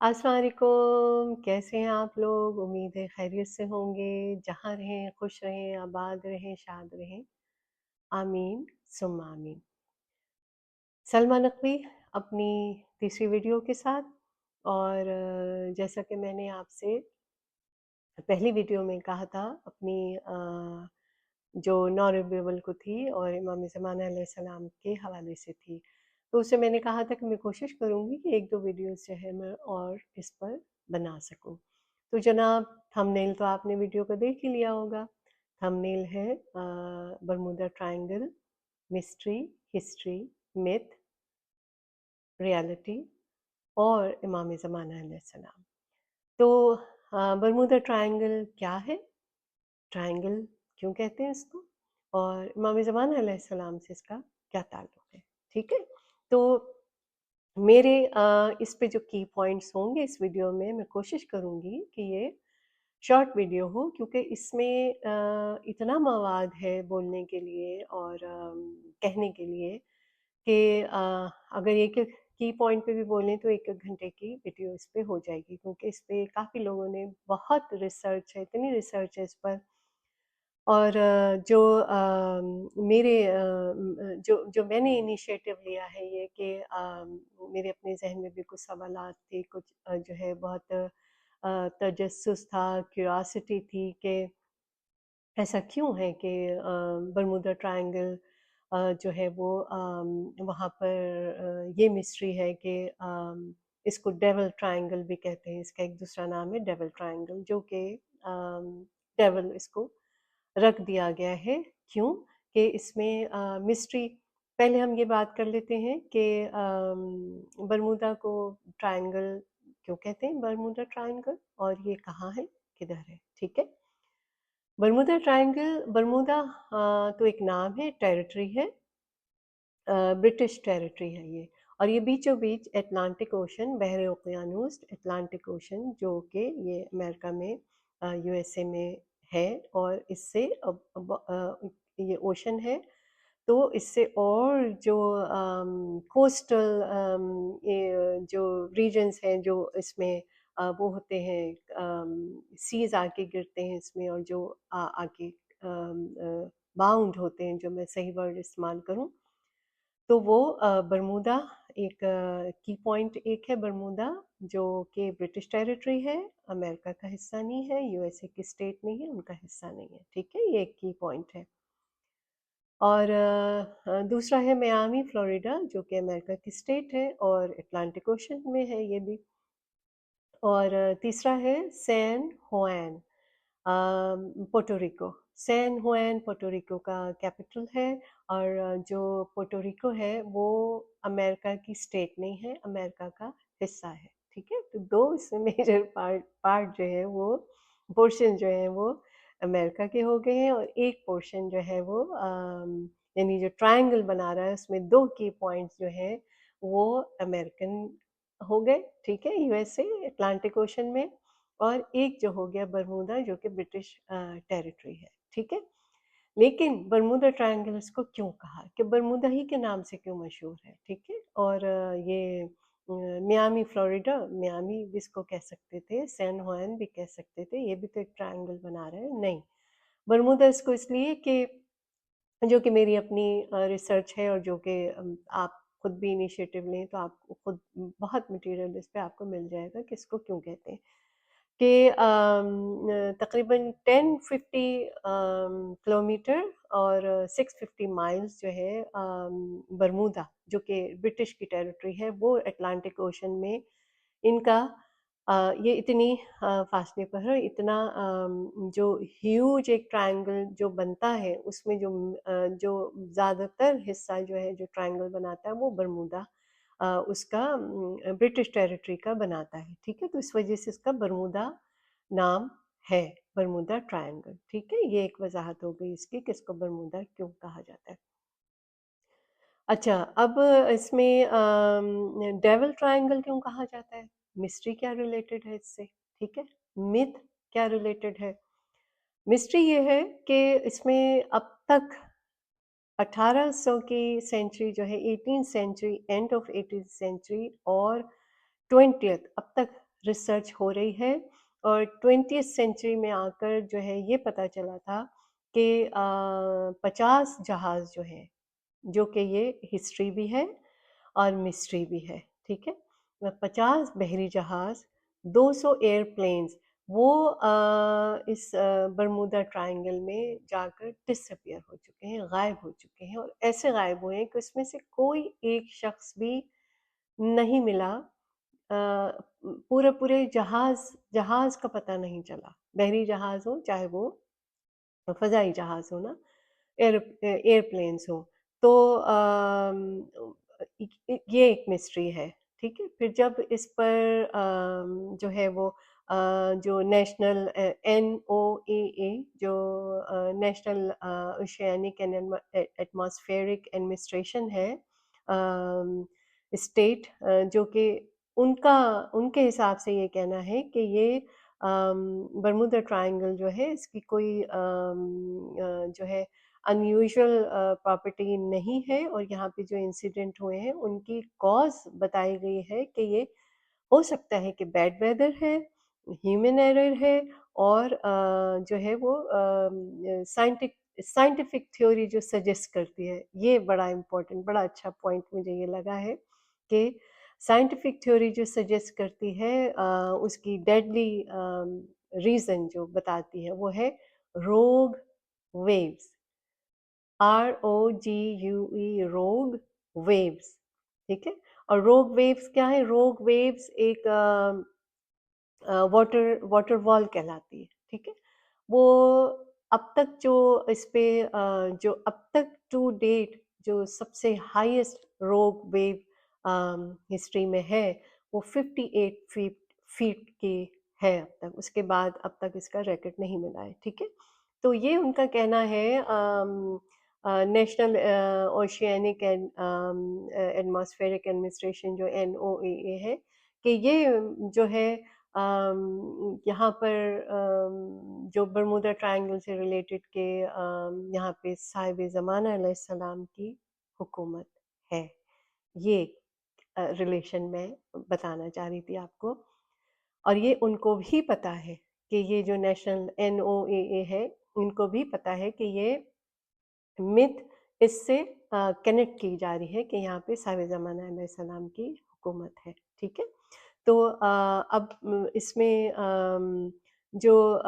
अस्सलाम वालेकुम, कैसे हैं आप लोग? उम्मीद है खैरियत से होंगे। जहाँ रहें, खुश रहें, आबाद रहें, शाद रहें। आमीन सुम्मा आमीन। सलमा नकवी अपनी तीसरी वीडियो के साथ और जैसा कि मैंने आपसे पहली वीडियो में कहा था अपनी जो नॉन-रिव्यूएबल को थी और इमाम ज़माना अलैहिस्सलाम के हवाले से थी। तो उससे मैंने कहा था कि मैं कोशिश करूँगी कि 1-2 वीडियोज़ जो है मैं और इस पर बना सकूँ। तो जनाब थंबनेल तो आपने वीडियो का देख ही लिया होगा। थंबनेल है Bermuda triangle, mystery, history, myth, reality और इमाम ज़माना अलैहिस्सलाम। तो बरमूदा ट्रायंगल क्या है? ट्रायंगल क्यों कहते हैं इसको? और इमाम ज़माना अलैहिस्सलाम से इसका क्या ताल्लुक़ है? ठीक है? तो मेरे इस पे जो की पॉइंट्स होंगे इस वीडियो में मैं कोशिश करूँगी कि ये शॉर्ट वीडियो हो क्योंकि इसमें इतना मवाद है बोलने के लिए और कहने के लिए कि अगर एक-एक की पॉइंट पे भी बोलें तो 1-1 घंटे की वीडियो इस पे हो जाएगी क्योंकि इस पे काफ़ी लोगों ने बहुत रिसर्च है, इतनी रिसर्च है इस पर और जो मेरे जो जो मैंने इनिशिएटिव लिया है ये कि मेरे अपने ज़हन में भी कुछ सवालात थे, कुछ जो है बहुत तजस्सुस था, क्यूरियोसिटी थी कि ऐसा क्यों है कि बरमूदा ट्रायंगल जो है वो वहाँ पर ये मिस्ट्री है कि इसको डेविल ट्रायंगल भी कहते हैं, इसका एक दूसरा नाम है डेविल ट्रायंगल जो कि डेविल इसको रख दिया गया है। क्यों? कि इसमें मिस्ट्री पहले हम ये बात कर लेते हैं कि बरमूदा को ट्रायंगल क्यों कहते हैं बरमूदा ट्रायंगल और ये कहाँ है, किधर है, ठीक है? बरमूदा ट्रायंगल बरमूदा तो एक नाम है, टेरिटरी है ब्रिटिश टेरिटरी है ये और ये बीचों-बीच अटलांटिक ओशन, बहर ओकियानूस अटलांटिक ओशन जो कि ये अमेरिका में यूएसए में है और इससे ये ओशन है तो इससे और जो कोस्टल ये जो रीजन्स हैं जो इसमें वो होते हैं सीज़ आके गिरते हैं इसमें और जो आके बाउंड होते हैं जो मैं सही वर्ड इस्तेमाल करूँ तो वो बरमूदा एक की पॉइंट एक है बरमूदा जो कि ब्रिटिश टेरिटरी है, अमेरिका का हिस्सा नहीं है, यूएसए की स्टेट नहीं है, उनका हिस्सा नहीं है, ठीक है? ये एक की पॉइंट है। और दूसरा है मियामी, फ्लोरिडा जो कि अमेरिका की स्टेट है और अटलांटिक ओशन में है ये भी। और तीसरा है सैन जुआन पोर्टो रिको। सैन जुआन पोर्टो रिको का कैपिटल है और जो पोर्टो रिको है वो अमेरिका की स्टेट नहीं है, अमेरिका का हिस्सा है, ठीक है? तो 2 इसमें मेजर पार्ट पार्ट जो है वो पोर्शन जो है वो अमेरिका के हो गए हैं और एक पोर्शन जो है वो यानी जो ट्रायंगल बना रहा है उसमें 2 की पॉइंट्स जो हैं वो अमेरिकन हो गए, ठीक है? यूएसए अटलांटिक ओशन में और एक जो हो गया बरमूदा जो कि ब्रिटिश टेरिटरी है, ठीक है? लेकिन बरमूदा ट्रायंगल इसको क्यों कहा कि बरमूदा ही के नाम से क्यों मशहूर है, ठीक है? और ये मियामी फ्लोरिडा, मियामी भी इसको कह सकते थे, सैन जुआन भी कह सकते थे, ये भी तो एक ट्रायंगल बना रहे हैं, नहीं। बरमूदा इसको इसलिए कि जो कि मेरी अपनी रिसर्च है और जो कि आप खुद भी इनिशिएटिव लें तो आपको खुद बहुत मटेरियल इस पे आपको मिल जाएगा कि इसको क्यों कहते हैं। कि तकरीबन 1050 किलोमीटर और 650 माइल्स जो है बरमूदा जो कि ब्रिटिश की टेरिटरी है वो अटलांटिक ओशन में इनका ये इतनी फासले पर है इतना जो ह्यूज एक ट्रायंगल जो बनता है उसमें जो ज़्यादातर हिस्सा जो है जो ट्रायंगल बनाता है वो बरमूदा उसका ब्रिटिश टेरिटरी का बनाता है, ठीक है? तो इस वजह से इसका बरमूदा नाम है, बरमूदा ट्रायंगल, ठीक है? ये एक वज़ाहत हो गई इसकी कि इसको बरमूदा क्यों कहा जाता है। अच्छा, अब इसमें डेविल ट्रायंगल क्यों कहा जाता है? मिस्ट्री क्या रिलेटेड है इससे, ठीक है? मिथ क्या रिलेटेड है? मिस्ट्री ये है कि इसमें अब तक 1800 की सेंचुरी जो है 18th century, end of 18th century और 20th अब तक रिसर्च हो रही है और 20th सेंचुरी में आकर जो है ये पता चला था कि 50 जहाज़ जो हैं, जो कि ये हिस्ट्री भी है और मिस्ट्री भी है, ठीक है? 50 बहरी जहाज़, 200 एयरप्लेन्स वो इस बरमूदा ट्रायंगल में जाकर डिसअपियर हो चुके हैं, गायब हो चुके हैं और ऐसे गायब हुए हैं कि उसमें से कोई एक शख्स भी नहीं मिला। पूरे-पूरे जहाज़ का पता नहीं चला। बहरी जहाज़ हो, चाहे वो फ़ज़ाई जहाज़ हो ना, एयरप्लेन्स हो। तो ये एक मिस्ट्री है, ठीक है? फिर जब इस पर जो है वो जो नेशनल NOAA जो national oceanic and atmospheric administration है, स्टेट जो कि उनका उनके हिसाब से ये कहना है कि ये बरमूदा ट्रायंगल जो है इसकी कोई जो है अनयूजुअल प्रॉपर्टी नहीं है और यहाँ पे जो इंसिडेंट हुए हैं उनकी कॉज बताई गई है कि ये हो सकता है कि बैड वेदर है, ह्यूमन एरर है और जो है वो साइंटिफिक थ्योरी जो सजेस्ट करती है, ये बड़ा इम्पोर्टेंट बड़ा अच्छा पॉइंट मुझे ये लगा है कि साइंटिफिक थ्योरी जो सजेस्ट करती है उसकी डेडली रीज़न जो बताती है वो है रोग वेव्स, ROGUE रोग वेव्स, ठीक है? और रोग वेव्स क्या है? रोग वेव्स एक वाटर वॉल कहलाती है, ठीक है? वो अब तक जो इस पे जो अब तक टू डेट जो सबसे हाईएस्ट रोग वेव हिस्ट्री में है, वो 58 फीट की है अब तक। उसके बाद अब तक इसका रिकॉर्ड नहीं मिला है, ठीक है? तो ये उनका कहना है national oceanic and atmospheric administration जो NOAA है कि ये जो है यहाँ पर जो बरमूदा ट्रायंगल से रिलेटेड के यहाँ पे साहिब ज़माना अलैहिस्सलाम की हुकूमत है। ये रिलेशन में बताना चाह रही थी आपको और ये उनको भी पता है कि ये जो नेशनल NOAA है, इनको भी पता है कि ये मिथ इससे कनेक्ट की जा रही है कि यहाँ पे साहिब ज़माना अलैहिस्सलाम की हुकूमत है, ठीक है? तो अब इसमें जो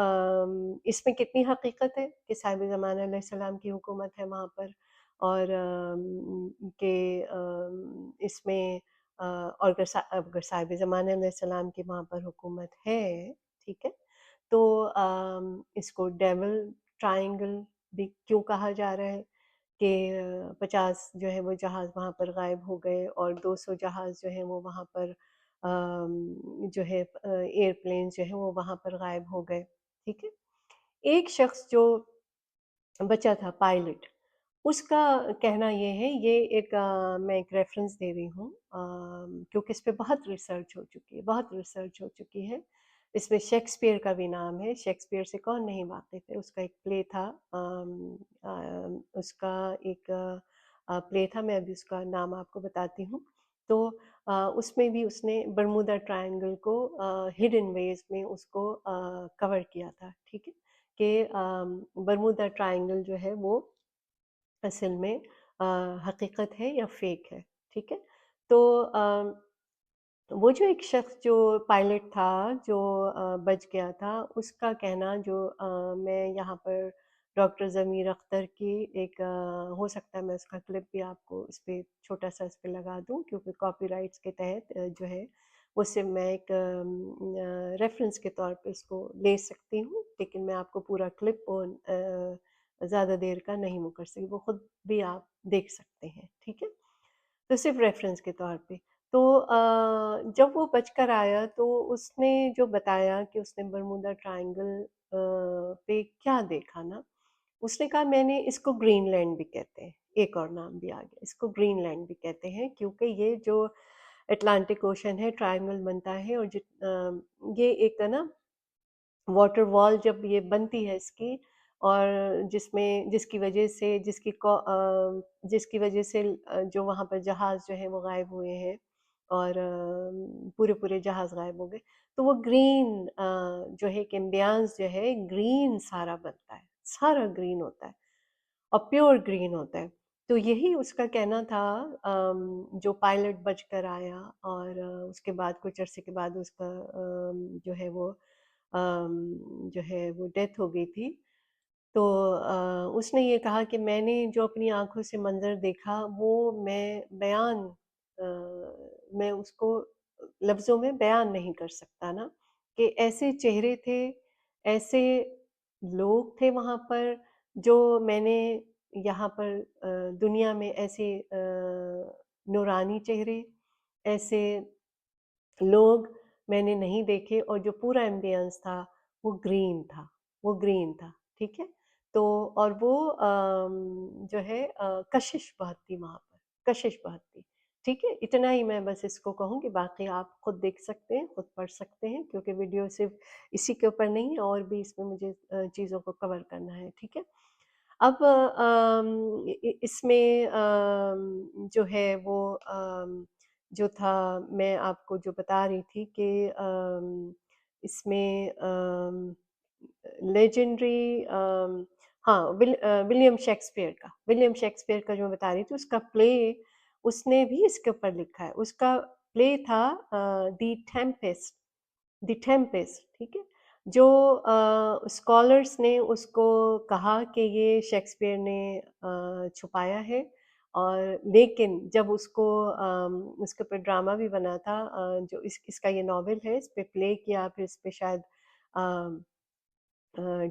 इसमें कितनी हकीकत है कि साहिब ज़माना अलैहिस्सलाम की हुकूमत है वहाँ पर और कि इसमें और अगर साहिब ज़माना अलैहिस्सलाम की वहाँ पर हुकूमत है, ठीक है? तो इसको डेविल ट्रायंगल भी क्यों कहा जा रहा है कि 50 जो है वो जहाज़ वहाँ पर गायब हो गए और 200 जहाज़ जो हैं वो वहाँ पर जो है एयरप्लेन्स जो हैं वो वहाँ पर गायब हो गए, ठीक है? एक शख्स जो बचा था पायलट, उसका कहना ये है ये एक मैं एक रेफ़रेंस दे रही हूँ क्योंकि इस पे बहुत रिसर्च हो चुकी है बहुत रिसर्च हो चुकी है। इसमें शेक्सपियर का भी नाम है, शेक्सपियर से कौन नहीं वाकिफ़ है? उसका एक प्ले था उसका एक प्ले था मैं अभी उसका नाम आपको बताती हूँ। तो उसमें भी उसने बरमूदा ट्रायंगल को हिडन वेज़ में उसको कवर किया था, ठीक है? कि बरमूदा ट्रायंगल जो है वो असल में हकीकत है या फेक है, ठीक है? तो वो जो एक शख्स जो पायलट था, जो बच गया था, उसका कहना जो मैं यहाँ पर डॉक्टर ज़मीर अख्तर की एक हो सकता है मैं उसका क्लिप भी आपको इस पे छोटा-सा इस पे लगा दूँ क्योंकि कॉपीराइट्स के तहत जो है, वो सिर्फ़ मैं एक रेफ़रेंस के तौर पे इसको ले सकती हूँ, लेकिन मैं आपको पूरा क्लिप ज़्यादा देर का नहीं वो कर सकती, वो खुद भी आप देख सकते हैं, ठीक है? तो सिर्फ़ रेफ़रेंस के तौर पे। तो जब वो बचकर आया तो उसने जो बताया कि उसने बरमूदा ट्रायंगल पे क्या देखा ना, उसने कहा मैंने इसको ग्रीनलैंड भी कहते हैं, एक और नाम भी आ गया, इसको ग्रीनलैंड भी कहते हैं क्योंकि ये जो अटलांटिक ओशन है ट्रायंगल बनता है और ये एक है ना वाटर वॉल जब ये बनती है इसकी और जिसमें जिसकी वजह से जो वहाँ पर जहाज़ जो है वो गायब हुए हैं اور پورے پورے جہاز غائب ہو گئے، تو وہ گرین جو ہے کہ ایمبیانس جو ہے گرین سارا بنتا ہے، سارا گرین ہوتا ہے اور پیور گرین ہوتا ہے۔ تو یہی اس کا کہنا تھا، جو پائلٹ بچ کر آیا اور اس کے بعد کچھ عرصے کے بعد اس کا جو ہے وہ جو ہے وہ ڈیتھ ہو گئی تھی۔ تو اس نے یہ کہا کہ میں نے جو اپنی آنکھوں سے منظر دیکھا وہ آ، میں اس کو لفظوں میں بیان نہیں کر سکتا نا، کہ ایسے چہرے تھے، ایسے لوگ تھے وہاں پر جو میں نے یہاں پر دنیا میں ایسے نورانی چہرے، ایسے لوگ میں نے نہیں دیکھے، اور جو پورا ایمبینس تھا وہ گرین تھا، وہ گرین تھا، ٹھیک ہے؟ تو اور وہ جو ہے کشش بہت تھی وہاں پر، کشش بہت تھی، ٹھیک ہے؟ اتنا ہی میں بس اس کو کہوں، کہ باقی آپ خود دیکھ سکتے ہیں، خود پڑھ سکتے ہیں، کیونکہ ویڈیو صرف اسی کے اوپر نہیں ہے، اور بھی اس میں مجھے چیزوں کو کور کرنا ہے، ٹھیک ہے؟ اب اس میں جو ہے وہ جو تھا، میں آپ کو جو بتا رہی تھی کہ اس میں لیجنڈری ہاں ولیم شیکسپیئر کا جو میں بتا رہی تھی، اس کا پلے اس نے بھی اس کے اوپر لکھا ہے۔ اس کا پلے تھا دی ٹیمپسٹ، دی ٹیمپسٹ، ٹھیک ہے؟ جو اسکالرس نے اس کو کہا کہ یہ شیکسپیئر نے چھپایا ہے، اور لیکن جب اس کو اس کے اوپر ڈرامہ بھی بنا تھا، جو اس کا یہ ناول ہے، اس پہ پلے کیا، پھر اس پہ شاید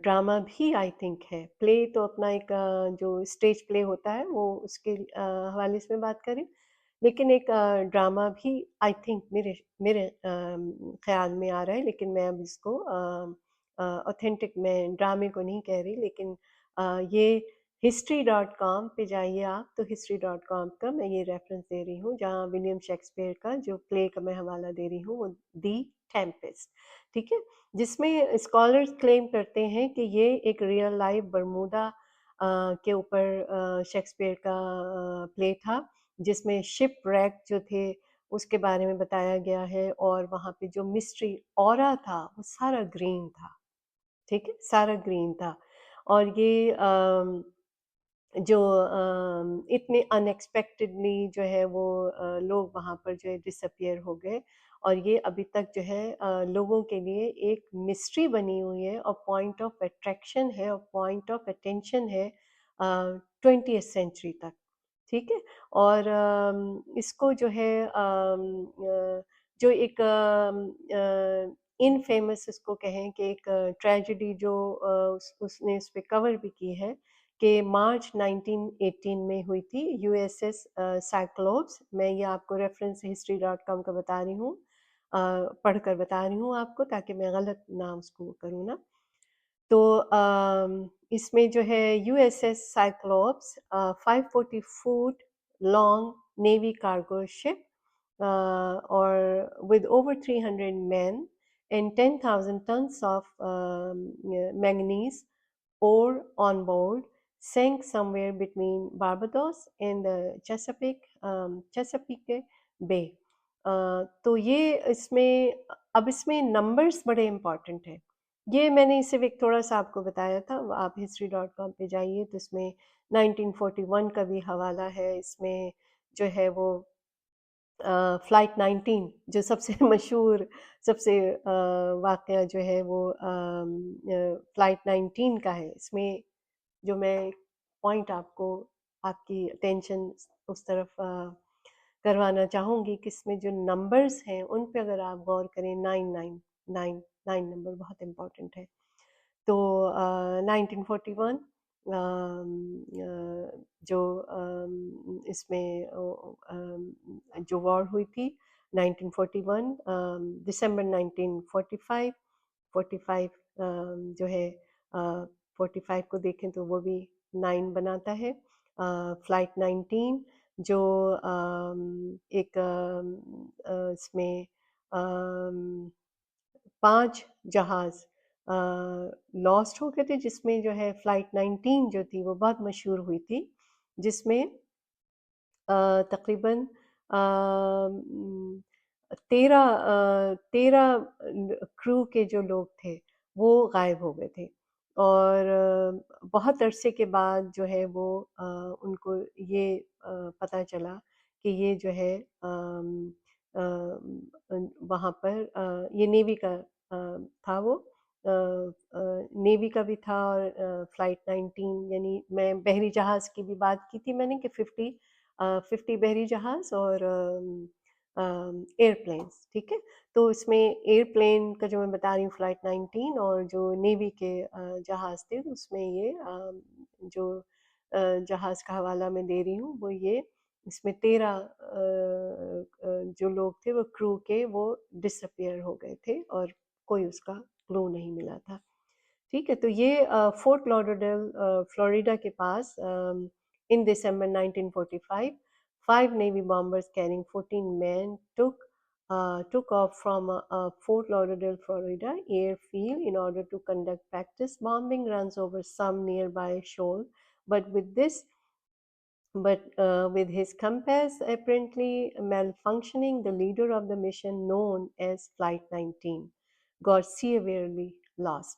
ڈرامہ بھی آئی تھنک ہے۔ پلے تو اپنا ایک جو اسٹیج پلے ہوتا ہے وہ اس کے حوالے سے میں بات کریں، لیکن ایک ڈرامہ بھی آئی تھنک میرے خیال میں آ رہا ہے، لیکن میں اب اس کو اوتھینٹک میں ڈرامے کو نہیں کہہ رہی، لیکن یہ history.com پہ جائیے آپ، تو history.com کا میں یہ ریفرنس دے رہی ہوں، جہاں ولیم شیکسپیئر کا جو پلے کا میں حوالہ دے رہی ہوں وہ دی ٹیمپسٹ، ٹھیک ہے؟ جس میں اسکالرز کلیم کرتے ہیں کہ یہ ایک ریئل لائف برمودا کے اوپر شیکسپیئر کا پلے تھا، جس میں شپ ریک جو تھے اس کے بارے میں بتایا گیا ہے، اور وہاں پہ جو مسٹری اورا تھا وہ سارا گرین تھا، ٹھیک ہے؟ سارا گرین تھا، اور یہ جو اتنے ان ایکسپیکٹڈلی جو ہے وہ لوگ وہاں پر جو ہے ڈس اپیئر ہو گئے، اور یہ ابھی تک جو ہے لوگوں کے لیے ایک مسٹری بنی ہوئی ہے، اور پوائنٹ آف اٹریکشن ہے، اور پوائنٹ آف اٹینشن ہے 20th سینچری تک، ٹھیک ہے؟ اور اس کو جو ہے جو ایک ان فیمس اس کو کہیں کہ ایک ٹریجڈی جو اس نے اس پہ کور بھی کی ہے، کہ مارچ 1918 میں ہوئی تھی، یو ایس ایس سائیکلوپس۔ میں یہ آپ کو ریفرنس history.com کا بتا رہی ہوں، پڑھ کر بتا رہی ہوں آپ کو، تاکہ میں غلط نہ اس کو کروں نا۔ تو اس میں جو ہے U S S Cyclops 540 foot long navy cargo ship, اور with over 300 men and 10,000 tons of manganese ore on board, sank somewhere between Barbados and the Chesapeake Bay۔ تو یہ اس میں، اب اس میں نمبرز بڑے امپورٹنٹ ہیں، یہ میں نے صرف ایک تھوڑا سا آپ کو بتایا تھا، آپ history.com پہ جائیے تو اس میں 1941 کا بھی حوالہ ہے، اس میں جو ہے وہ فلائٹ 19 جو سب سے مشہور، سب سے واقعہ جو ہے وہ فلائٹ 19 کا ہے۔ اس میں جو میں پوائنٹ آپ کو، آپ کی اٹینشن اس طرف کروانا چاہوں گی، کہ اس میں جو نمبرز ہیں ان پہ اگر آپ غور کریں، 9 نمبر بہت امپورٹنٹ ہے۔ تو 1941 جو اس میں جو وار ہوئی تھی 1941، دسمبر 1945، 45 جو ہے 45 کو دیکھیں تو وہ بھی 9 بناتا ہے۔ فلائٹ 19 جو ایک اس میں 5 جہاز لاسٹ ہو گئے تھے، جس میں جو ہے فلائٹ 19 جو تھی وہ بہت مشہور ہوئی تھی، جس میں تقریباً 13 क्रू के जो लोग थे वो गायब हो गए थे, और बहुत अरसे के बाद जो है वो उनको ये पता चला कि ये जो है वहाँ पर ये नेवी का था वो, नेवी का भी था, और फ्लाइट 19, यानी मैं बहरी जहाज़ की भी बात की थी मैंने कि 50 बहरी जहाज़ और एयरप्लेन्स, ठीक है? तो इसमें एयरप्लेन का जो मैं बता रही हूँ फ्लाइट 19, और जो नेवी के जहाज़ थे उसमें ये जो जहाज़ का हवाला मैं दे रही हूँ वो ये, इसमें 13 जो लोग थे वो क्रू के वो डिसअपियर हो गए थे, और कोई उसका क्लू नहीं मिला था। ठीक है, तो ये फोर्ट लॉडरडेल फ्लोरिडा के पास इन दिसंबर 1945 5 Navy bombers carrying 14 men took off from Fort Lauderdale, Florida airfield in order to conduct practice bombing runs over some nearby shoal. But with his compass apparently malfunctioning, the leader of the mission, known as Flight 19, got severely lost.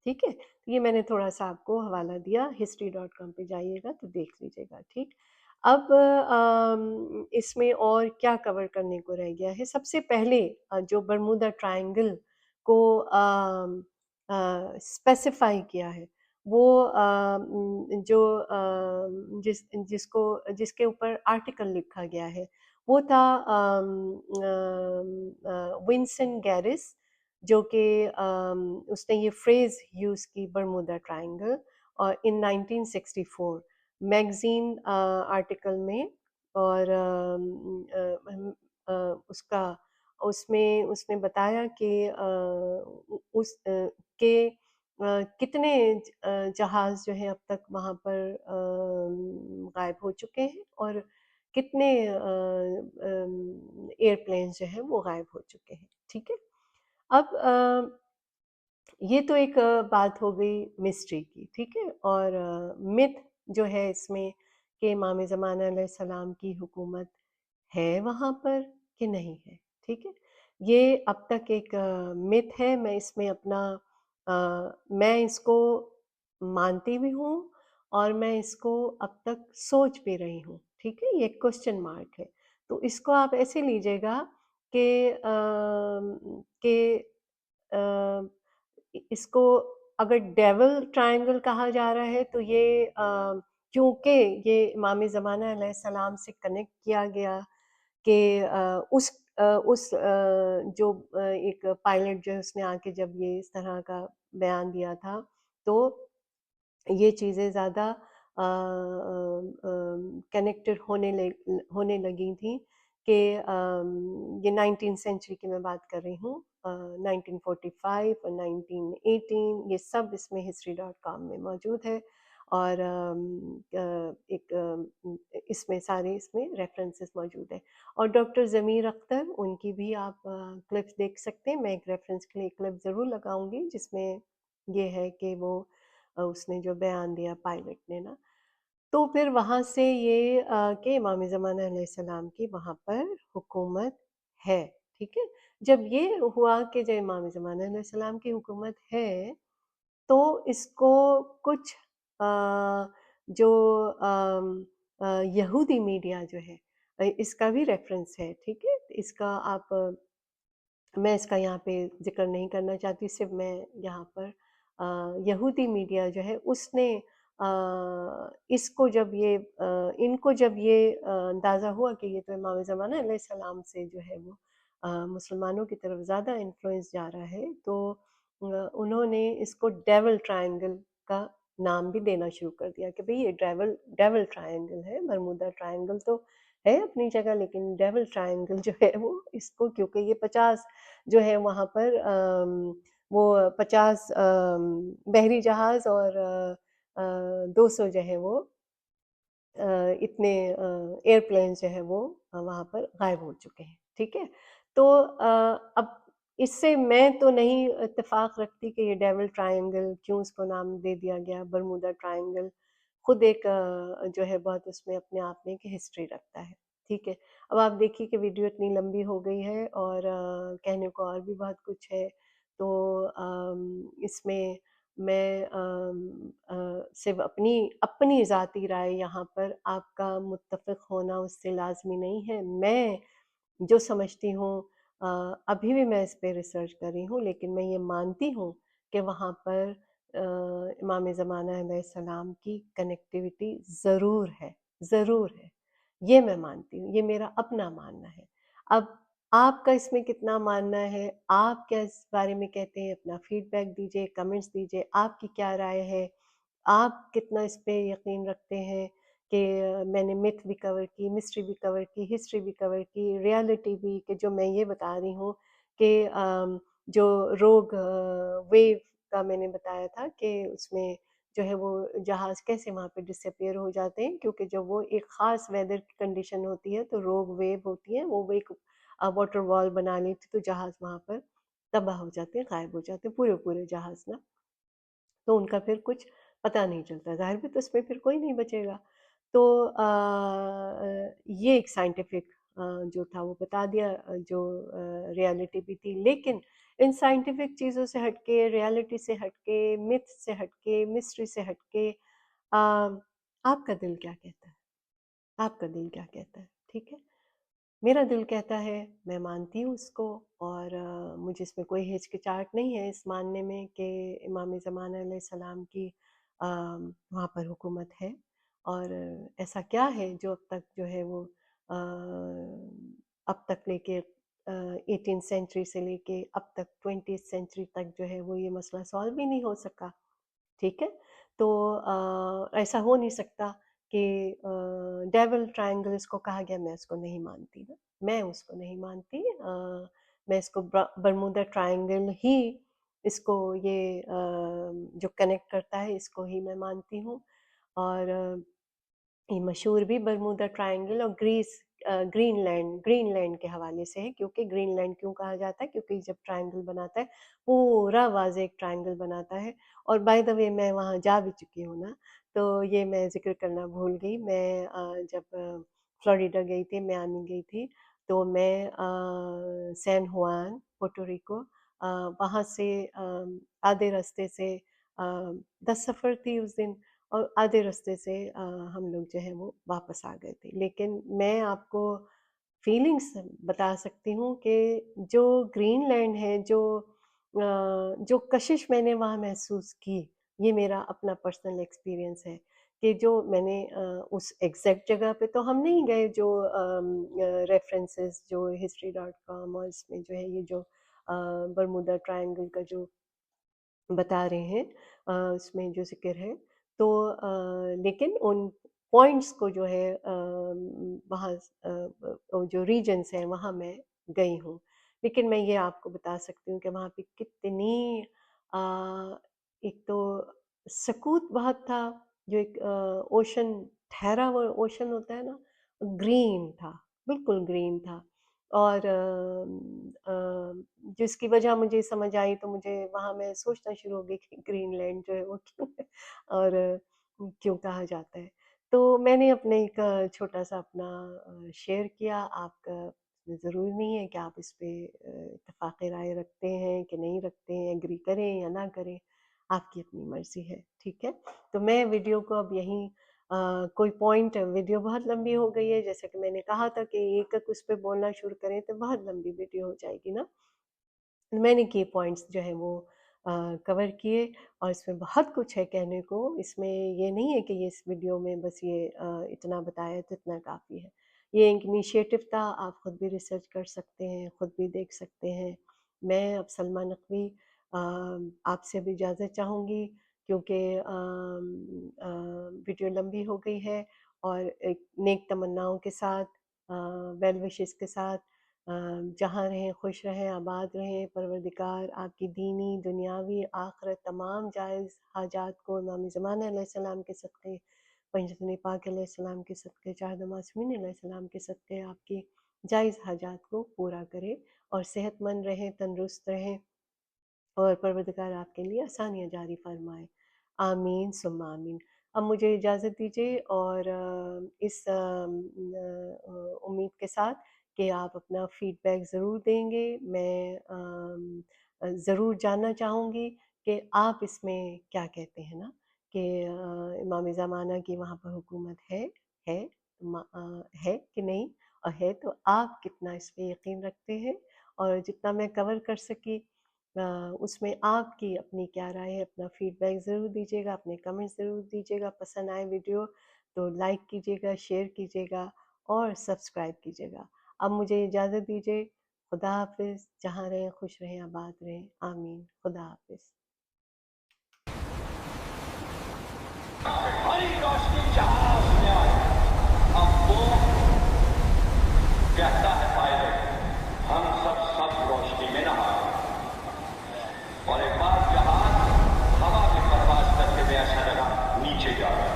ठीक है, तो ये मैंने थोड़ा सा आपको हवाला दिया, history.com पे जाइएगा तो देख लीजिएगा। ठीक, अब इसमें और क्या कवर करने को रह गया है। सबसे पहले जो बरमूदा ट्रायंगल को स्पेसिफाई किया है वो जो जिसके ऊपर आर्टिकल लिखा गया है वो था विंसन गैरिस, जो कि उसने ये फ्रेज यूज की बरमूदा ट्रायंगल, और इन 1964 मैगजीन आर्टिकल में, और उसका उसमें उसने बताया कि उस के कितने जहाज़ जो हैं अब तक वहाँ पर गायब हो चुके हैं, और कितने एयरप्लेन्स जो हैं वो गायब हो चुके हैं। ठीक है, अब ये तो एक बात हो गई मिस्ट्री की। ठीक है, और मिथ जो है इसमें कि इमाम ज़मान अलैहिस्सलाम की हुकूमत है वहाँ पर कि नहीं है। ठीक है, ये अब तक एक मिथ है। मैं इसमें अपना मैं इसको मानती भी हूँ, और मैं इसको अब तक सोच भी रही हूँ। ठीक है, ये क्वेश्चन मार्क है। तो इसको आप ऐसे लीजिएगा कि अ, इसको अगर डेविल ट्रायंगल कहा जा रहा है तो ये क्योंकि ये इमाम ज़माना अलैहिस्सलाम से कनेक्ट किया गया कि जो एक पायलट जो है उसने आके जब ये इस तरह का बयान दिया था, तो ये चीज़ें ज़्यादा कनेक्टेड होने लगी थी कि ये 19th सेंचुरी की मैं बात कर रही हूँ, 1945 और 1918 ये सब इसमें history.com में मौजूद है, और इसमें सारे इसमें रेफरेंसेस मौजूद है, और डॉक्टर ज़मीर अख्तर उनकी भी आप क्लिप्स देख सकते हैं। मैं एक रेफरेंस के लिए क्लिप ज़रूर लगाऊंगी जिसमें ये है कि वो उसने जो बयान दिया पायलट ने ना, तो फिर वहाँ से ये कि इमाम ज़माना अलैहिस्सलाम की वहाँ पर हुकूमत है। ठीक है, जब ये हुआ कि जब इमाम ज़माना अलैहिस्सलाम की हुकूमत है, तो इसको कुछ जो यहूदी मीडिया जो है इसका भी रेफरेंस है। ठीक है, इसका आप मैं इसका यहाँ पे ज़िक्र नहीं करना चाहती, सिर्फ मैं यहाँ पर यहूदी मीडिया जो है उसने इसको जब ये इनको जब ये अंदाज़ा हुआ कि ये तो इमाम ज़माना अलैहिस्सलाम से जो है वो मुसलमानों की तरफ ज़्यादा इन्फ्लुएंस जा रहा है, तो उन्होंने इसको डेविल ट्रायंगल का नाम भी देना शुरू कर दिया कि भाई ये डेविल डेविल ट्रायंगल है। बरमूदा ट्रायंगल तो है अपनी जगह, लेकिन डेविल ट्रायंगल जो है वो इसको, क्योंकि ये 50 जो है वहाँ पर वो 50 बहरी जहाज़ और 200 जो है वो इतने एयरप्लेन्स जो है वो वहाँ पर गायब हो चुके हैं। ठीक है, तो अब इससे मैं तो नहीं इत्तेफ़ाक रखती कि ये डेविल ट्रायंगल क्यों इसको नाम दे दिया गया बरमूदा ट्रायंगल। खुद एक जो है बहुत उसमें अपने आप में एक हिस्ट्री रखता है। ٹھیک ہے؟ اب آپ دیکھیے کہ ویڈیو اتنی لمبی ہو گئی ہے اور کہنے کو اور بھی بہت کچھ ہے، تو اس میں میں صرف اپنی ذاتی رائے یہاں پر آپ کا متفق ہونا اس سے لازمی نہیں ہے۔ میں جو سمجھتی ہوں، ابھی بھی میں اس پہ ریسرچ کر رہی ہوں، لیکن میں یہ مانتی ہوں کہ وہاں پر امام زمانہ علیہ السلام کی کنیکٹیوٹی ضرور ہے، ضرور ہے۔ یہ میں مانتی ہوں، یہ میرا اپنا ماننا ہے۔ اب آپ کا اس میں کتنا ماننا ہے، آپ کیا اس بارے میں کہتے ہیں، اپنا فیڈ بیک دیجئے، کمنٹس دیجئے، آپ کی کیا رائے ہے، آپ کتنا اس پہ یقین رکھتے ہیں کہ میں نے متھ بھی کور کی، مسٹری بھی کور کی، ہسٹری بھی کور کی، ریالٹی بھی، کہ جو میں یہ بتا رہی ہوں کہ جو روگ ویو کا میں نے بتایا تھا کہ اس میں جو ہے وہ جہاز کیسے وہاں پہ ڈس اپیئر ہو جاتے ہیں، کیونکہ جب وہ ایک خاص ویدر کی کنڈیشن ہوتی ہے تو روگ ویو ہوتی ہے، وہ ایک واٹر وال بنا لیتی تو جہاز وہاں پر تباہ ہو جاتے ہیں، غائب ہو جاتے ہیں، پورے جہاز نا، تو ان کا پھر کچھ پتہ نہیں چلتا، ظاہر بھی تو اس میں پھر کوئی نہیں بچے گا۔ تو یہ ایک سائنٹیفک جو تھا وہ بتا دیا، جو ریالٹی بھی تھی، لیکن ان سائنٹیفک چیزوں سے ہٹ کے، ریالٹی سے ہٹ کے، متھ سے ہٹ کے، مسٹری سے ہٹ کے، آپ کا دل کیا کہتا ہے؟ آپ کا دل کیا کہتا ہے؟ ٹھیک ہے؟ میرا دل کہتا ہے، میں مانتی ہوں اس کو، اور مجھے اس میں کوئی ہچکچاہٹ نہیں ہے اس ماننے میں کہ امام زمانہ علیہ السلام کی وہاں پر حکومت ہے، اور ایسا کیا ہے جو اب تک جو ہے وہ اب تک لے کے 18 سینچری سے لے کے اب تک 20 سینچری تک جو ہے وہ یہ مسئلہ سالو بھی نہیں ہو سکا، ٹھیک ہے؟ تو ایسا ہو نہیں سکتا کہ ڈیول ٹرائنگل اس کو کہا گیا، میں اس کو نہیں مانتی نا، میں اس کو نہیں مانتی، میں اس کو برمودا ٹرائنگل ہی اس کو یہ جو کنیکٹ کرتا ہے اس کو ہی میں مانتی ہوں، اور یہ مشہور بھی برمودا ٹرائنگل اور گرین لینڈ کے حوالے سے ہے، کیونکہ گرین لینڈ کیوں کہا جاتا ہے، کیونکہ جب ٹرائنگل بناتا ہے پورا واضح ایک ٹرائنگل بناتا ہے، اور بائی دا وے میں وہاں جا بھی چکی ہوں نا، تو یہ میں ذکر کرنا بھول گئی، میں جب فلوریڈا گئی تھی، میامی گئی تھی، تو میں سین ہوان پورٹوریکو، وہاں سے آدھے راستے سے 10 سفر تھی اس دن، اور آدھے راستے سے ہم لوگ جو ہے وہ واپس آ گئے تھے، لیکن میں آپ کو فیلنگس بتا سکتی ہوں کہ جو گرین لینڈ ہے، جو کشش میں نے وہاں محسوس کی، یہ میرا اپنا پرسنل ایکسپیرینس ہے کہ جو میں نے اس ایگزیکٹ جگہ پہ تو ہم نہیں گئے، جو ریفرنسز جو history.com اور اس میں جو ہے یہ جو برمودا ٹرائنگل کا جو بتا رہے ہیں، اس میں جو ذکر ہے، تو لیکن ان پوائنٹس کو جو ہے وہاں جو ریجنس ہیں وہاں میں گئی ہوں، لیکن میں یہ آپ کو بتا سکتی ہوں کہ وہاں پہ کتنی ایک تو سکوت بہت تھا، جو ایک اوشن، ٹھہرا ہوا اوشن ہوتا ہے نا، گرین تھا، بالکل گرین تھا، اور جس کی وجہ مجھے سمجھ آئی تو مجھے وہاں میں سوچنا شروع ہو گئی کہ گرین لینڈ جو ہے وہ کیوں ہے اور کیوں کہا جاتا ہے۔ تو میں نے اپنے ایک چھوٹا سا اپنا شیئر کیا، آپ کا ضروری نہیں ہے کہ آپ اس پہ اتفاق رائے رکھتے ہیں کہ نہیں رکھتے ہیں، ایگری کریں یا نہ کریں، آپ کی اپنی مرضی ہے، ٹھیک ہے؟ تو میں ویڈیو کو اب یہیں کوئی پوائنٹ، ویڈیو بہت لمبی ہو گئی ہے، جیسا کہ میں نے کہا تھا کہ ایک ایک اس پہ بولنا شروع کریں تو بہت لمبی ویڈیو ہو جائے گی نا، میں نے کی پوائنٹس جو ہیں وہ کور کیے، اور اس میں بہت کچھ ہے کہنے کو، اس میں یہ نہیں ہے کہ یہ اس ویڈیو میں بس یہ اتنا بتایا تو اتنا کافی ہے، یہ ایک انیشیٹو تھا، آپ خود بھی ریسرچ کر سکتے ہیں، خود بھی دیکھ سکتے ہیں۔ میں اب سلمیٰ نقوی آپ سے بھی اجازت چاہوں گی، کیونکہ ویڈیو لمبی ہو گئی ہے، اور ایک نیک تمناؤں کے ساتھ، ویل وشز کے ساتھ، جہاں رہیں خوش رہیں، آباد رہیں، پروردگار آپ کی دینی، دنیاوی، آخرت تمام جائز حاجات کو امام زمانہ علیہ السلام کے صدقے، پنجتن پاک علیہ السلام کے صدقے، چارد معصومین علیہ السلام کے صدقے آپ کی جائز حاجات کو پورا کرے، اور صحت مند رہیں، تندرست رہیں، اور پروردگار آپ کے لیے آسانیاں جاری فرمائے، آمین ثم آمین۔ अब मुझे इजाज़त दीजिए और इस उम्मीद के साथ कि आप अपना फ़ीडबैक ज़रूर देंगे। मैं ज़रूर जानना चाहूँगी कि आप इसमें क्या कहते हैं ना कि इमाम ज़माना की वहाँ पर हुकूमत है है कि नहीं? और है तो आप कितना इस पे यकीन रखते हैं? और जितना मैं कवर कर सकी उसमें आपकी अपनी क्या राय है? अपना फ़ीडबैक ज़रूर दीजिएगा, अपने कमेंट्स ज़रूर दीजिएगा। पसंद आए वीडियो तो लाइक कीजिएगा, शेयर कीजिएगा और सब्सक्राइब कीजिएगा। अब मुझे इजाज़त दीजिए। खुदा हाफ़िज़। जहाँ रहें खुश रहें, आबाद रहें। आमीन। खुदा हाफ़िज़। हरी रोशनी जहां में आए, अब वो कहता है पायलट, हम सब रोशनी में नहाए। और एक बार जहाज हवा में परवाज करते हुए ऐसा लगा नीचे जा रहा,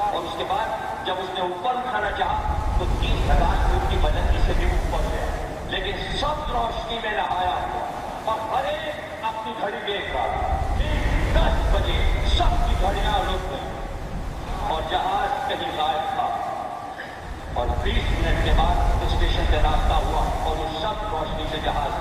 और उसके बाद जब उसने ऊपर उठाना चाहा तो 30,000 फुट की बुलंदी से भी ऊपर गया, लेकिन सब रोशनी में नहाया हुआ और हर एक अपनी घड़ी देख रहा। ठीक 10 बजे सबकी घड़ियां रुक गई और जहाज कहीं गायब था। और 20 मिनट के बाद स्टेशन से रास्ता हुआ और उस सब रोशनी से जहाज